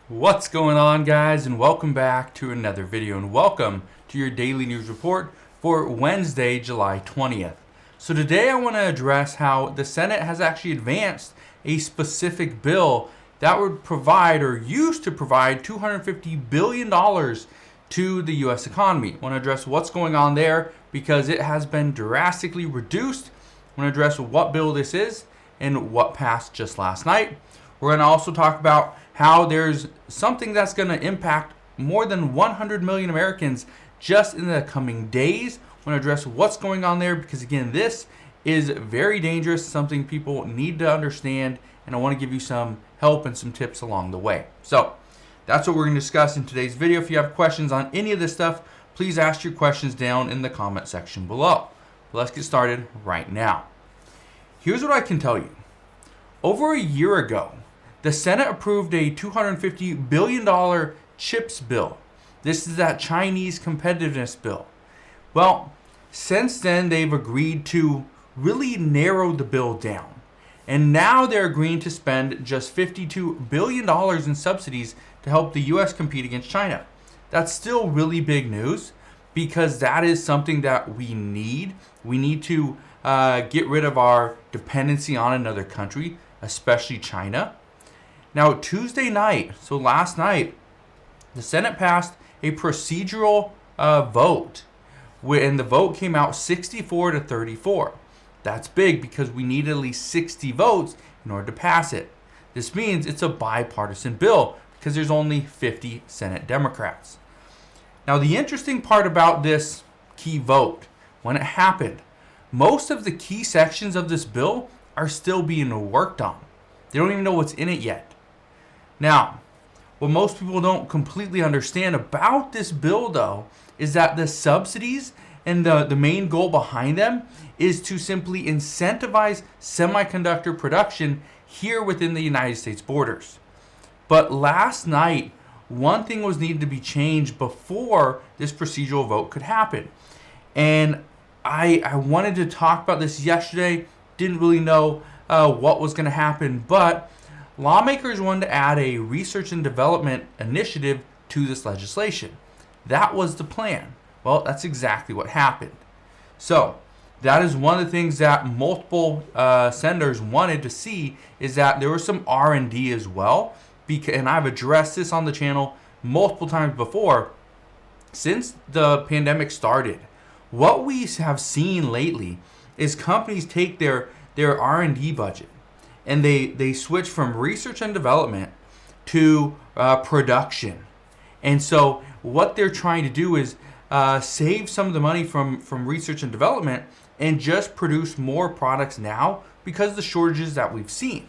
What's going on, guys, and welcome back to another video, and welcome to your daily news report for Wednesday, July 20th. So today I want to address how the Senate has actually advanced a specific bill that would provide or used to provide $250 billion to the U.S. economy. I want to address what's going on there because it has been drastically reduced. I want to address what bill this is and what passed just last night. We're going to also talk about how there's something that's going to impact more than 100 million Americans just in the coming days. I want to address what's going on there because, again, this is very dangerous, something people need to understand, and I want to give you some help and some tips along the way. So that's what we're going to discuss in today's video. If you have questions on any of this stuff, please ask your questions down in the comment section below. Let's get started right now. Here's what I can tell you. Over a year ago, the Senate approved a $250 billion CHIPS bill. This is that Chinese competitiveness bill. Well, since then, they've agreed to really narrow the bill down. And now they're agreeing to spend just $52 billion in subsidies to help the U.S. compete against China. That's still really big news because that is something that we need. We need to get rid of our dependency on another country, especially China. Now, Tuesday night, so last night, the Senate passed a procedural vote, and the vote came out 64-34. That's big because we need at least 60 votes in order to pass it. This means it's a bipartisan bill because there's only 50 Senate Democrats. Now, the interesting part about this key vote, when it happened, most of the key sections of this bill are still being worked on. They don't even know what's in it yet. Now, what most people don't completely understand about this bill, though, is that the subsidies and the main goal behind them is to simply incentivize semiconductor production here within the United States borders. But last night, one thing was needed to be changed before this procedural vote could happen. And I wanted to talk about this yesterday, didn't really know what was going to happen, but lawmakers wanted to add a research and development initiative to this legislation. That was the plan. Well, that's exactly what happened. So that is one of the things that multiple senators wanted to see, is that there was some R&D as well. And I've addressed this on the channel multiple times before. Since the pandemic started, what we have seen lately is companies take their R&D budget and they switch from research and development to production. And so what they're trying to do is save some of the money from research and development and just produce more products now because of the shortages that we've seen.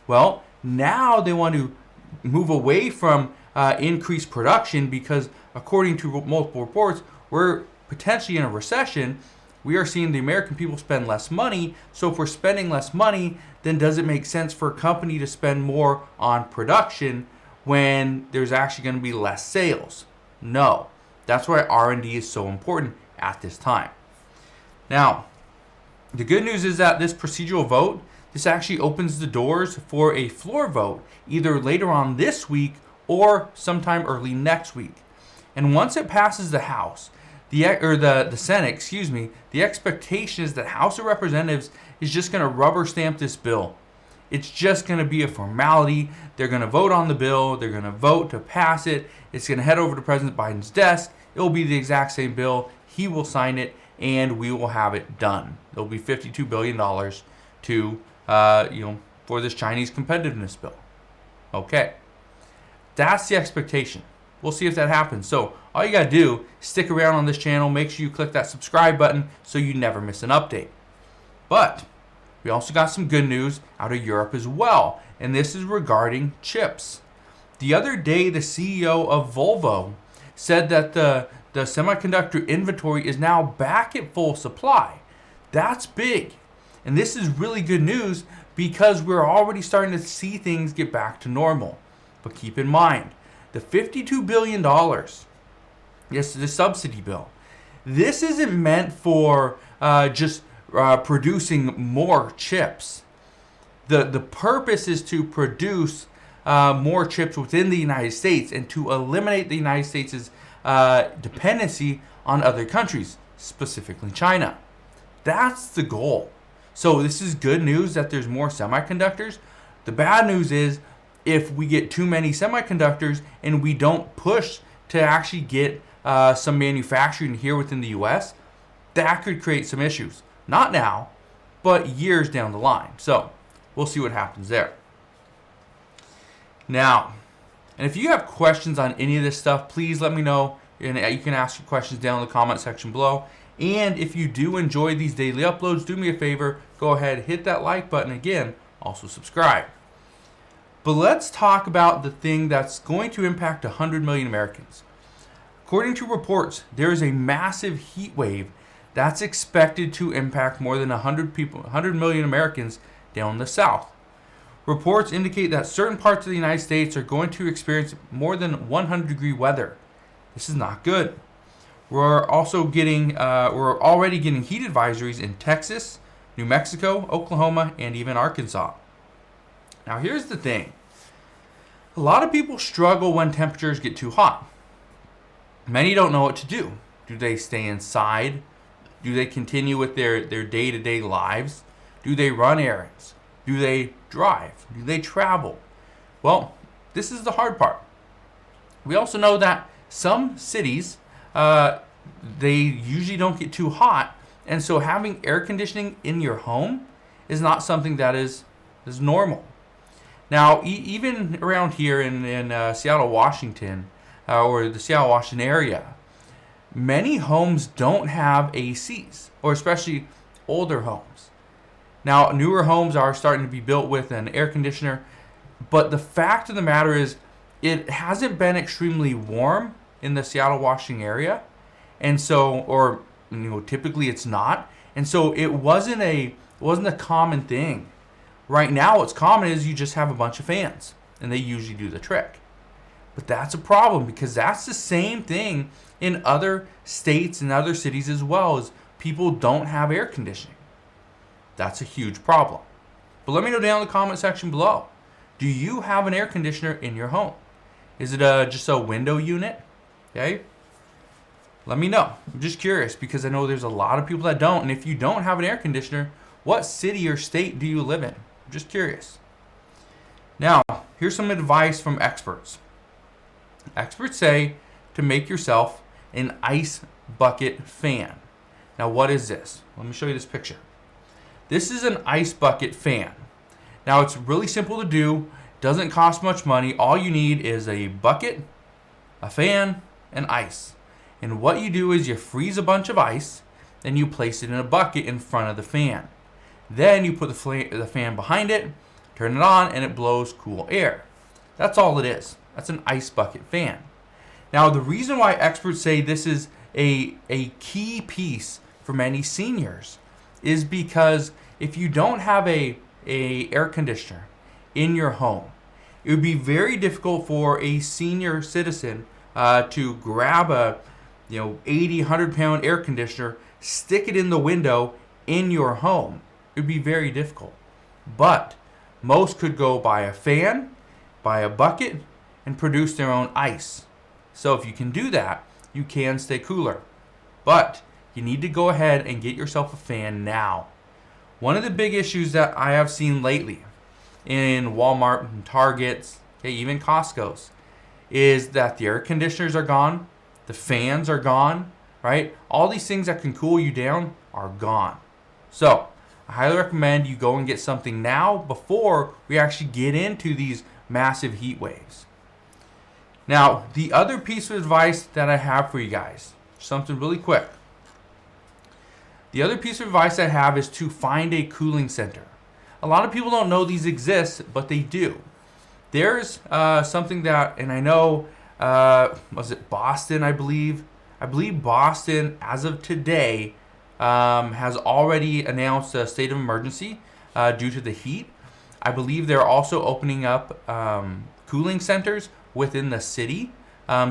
Well, now they want to move away from increased production because, according to multiple reports, we're potentially in a recession. We are seeing the American people spend less money. So if we're spending less money, then does it make sense for a company to spend more on production when there's actually going to be less sales? No. That's why R&D is so important at this time. Now, the good news is that this procedural vote, this actually opens the doors for a floor vote either later on this week or sometime early next week. And once it passes the House, the Senate, the expectation is that House of Representatives is just going to rubber stamp this bill. It's just going to be a formality. They're going to vote on the bill. They're going to vote to pass it. It's going to head over to President Biden's desk. It will be the exact same bill. He will sign it, and we will have it done. There'll be $52 billion for this Chinese competitiveness bill. Okay, that's the expectation. We'll see if that happens. So all you got to do is stick around on this channel. Make sure you click that subscribe button so you never miss an update. But we also got some good news out of Europe as well, and this is regarding chips. The other day, the CEO of Volvo said that the semiconductor inventory is now back at full supply. That's big. And this is really good news because we're already starting to see things get back to normal. But keep in mind, the $52 billion, yes, the subsidy bill, this isn't meant for just producing more chips. The purpose is to produce more chips within the United States and to eliminate the United States' dependency on other countries, specifically China. That's the goal. So this is good news that there's more semiconductors. The bad news is if we get too many semiconductors and we don't push to actually get some manufacturing here within the US, that could create some issues. Not now, but years down the line. So we'll see what happens there. Now, and if you have questions on any of this stuff, please let me know. And you can ask your questions down in the comment section below. And if you do enjoy these daily uploads, do me a favor, go ahead, hit that like button again, also subscribe. But let's talk about the thing that's going to impact 100 million Americans. According to reports, there is a massive heat wave that's expected to impact more than 100 million Americans down the south. Reports indicate that certain parts of the United States are going to experience more than 100-degree weather. This is not good. We're already getting heat advisories in Texas, New Mexico, Oklahoma, and even Arkansas. Now here's the thing. A lot of people struggle when temperatures get too hot. Many don't know what to do. Do they stay inside? Do they continue with their day-to-day lives? Do they run errands? Do they drive? Do they travel? Well, this is the hard part. We also know that some cities, they usually don't get too hot, and so having air conditioning in your home is not something that is normal. Now, even around here in Seattle, Washington, or the Seattle, Washington area, many homes don't have ACs, or especially older homes. Now, newer homes are starting to be built with an air conditioner, but the fact of the matter is it hasn't been extremely warm in the Seattle, Washington area, and so, or typically it's not, and so it wasn't a common thing. Right now, what's common is you just have a bunch of fans, and they usually do the trick. But that's a problem because that's the same thing in other states and other cities as well, as people don't have air conditioning. That's a huge problem. But let me know down in the comment section below. Do you have an air conditioner in your home? Is it just a window unit? Okay. Let me know. I'm just curious because I know there's a lot of people that don't. And if you don't have an air conditioner, what city or state do you live in? I'm just curious. Now, here's some advice from experts. Experts say to make yourself an ice bucket fan. Now, what is this? Let me show you this picture. This is an ice bucket fan. Now, it's really simple to do. Doesn't cost much money. All you need is a bucket, a fan, and ice. And what you do is you freeze a bunch of ice, and you place it in a bucket in front of the fan. Then you put the fan behind it, turn it on, and it blows cool air. That's all it is. That's an ice bucket fan. Now, the reason why experts say this is a key piece for many seniors is because if you don't have a air conditioner in your home, it would be very difficult for a senior citizen to grab a 80, 100-pound air conditioner, stick it in the window in your home. It would be very difficult. But most could go buy a fan, buy a bucket, and produce their own ice. So if you can do that, you can stay cooler. But you need to go ahead and get yourself a fan now. One of the big issues that I have seen lately in Walmart and Targets, even Costco's, is that the air conditioners are gone, the fans are gone, right? All these things that can cool you down are gone. So I highly recommend you go and get something now before we actually get into these massive heat waves. Now, the other piece of advice that I have for you guys, something really quick. The other piece of advice I have is to find a cooling center. A lot of people don't know these exist, but they do. There's something that, and I know, was it Boston, I believe? I believe Boston, as of today, has already announced a state of emergency due to the heat. I believe they're also opening up cooling centers within the city.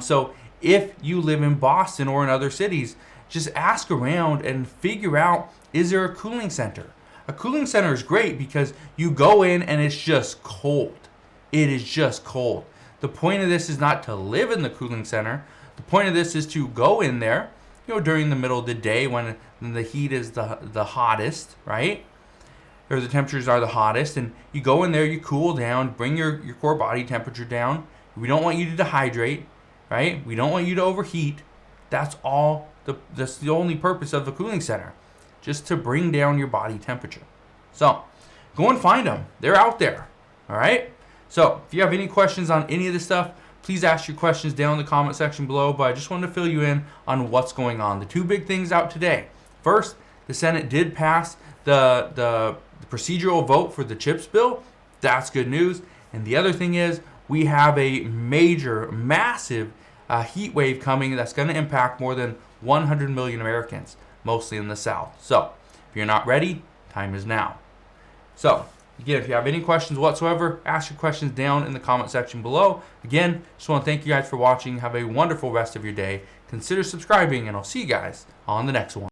So if you live in Boston or in other cities, just ask around and figure out, is there a cooling center? A cooling center is great because you go in and it's just cold. it is just cold. The point of this is not to live in the cooling center. The point of this is to go in there, during the middle of the day when the heat is the hottest, right? Or the temperatures are the hottest, and you go in there, you cool down, bring your core body temperature down. We don't want you to dehydrate, right? We don't want you to overheat. That's the only purpose of the cooling center, just to bring down your body temperature. So go and find them. They're out there, all right? So if you have any questions on any of this stuff, please ask your questions down in the comment section below, but I just wanted to fill you in on what's going on. The two big things out today. First, the Senate did pass the procedural vote for the CHIPS bill. That's good news. And the other thing is we have a massive heat wave coming that's going to impact more than 100 million Americans, mostly in the South. So if you're not ready, time is now. So again, if you have any questions whatsoever, ask your questions down in the comment section below. Again, just want to thank you guys for watching. Have a wonderful rest of your day. Consider subscribing, and I'll see you guys on the next one.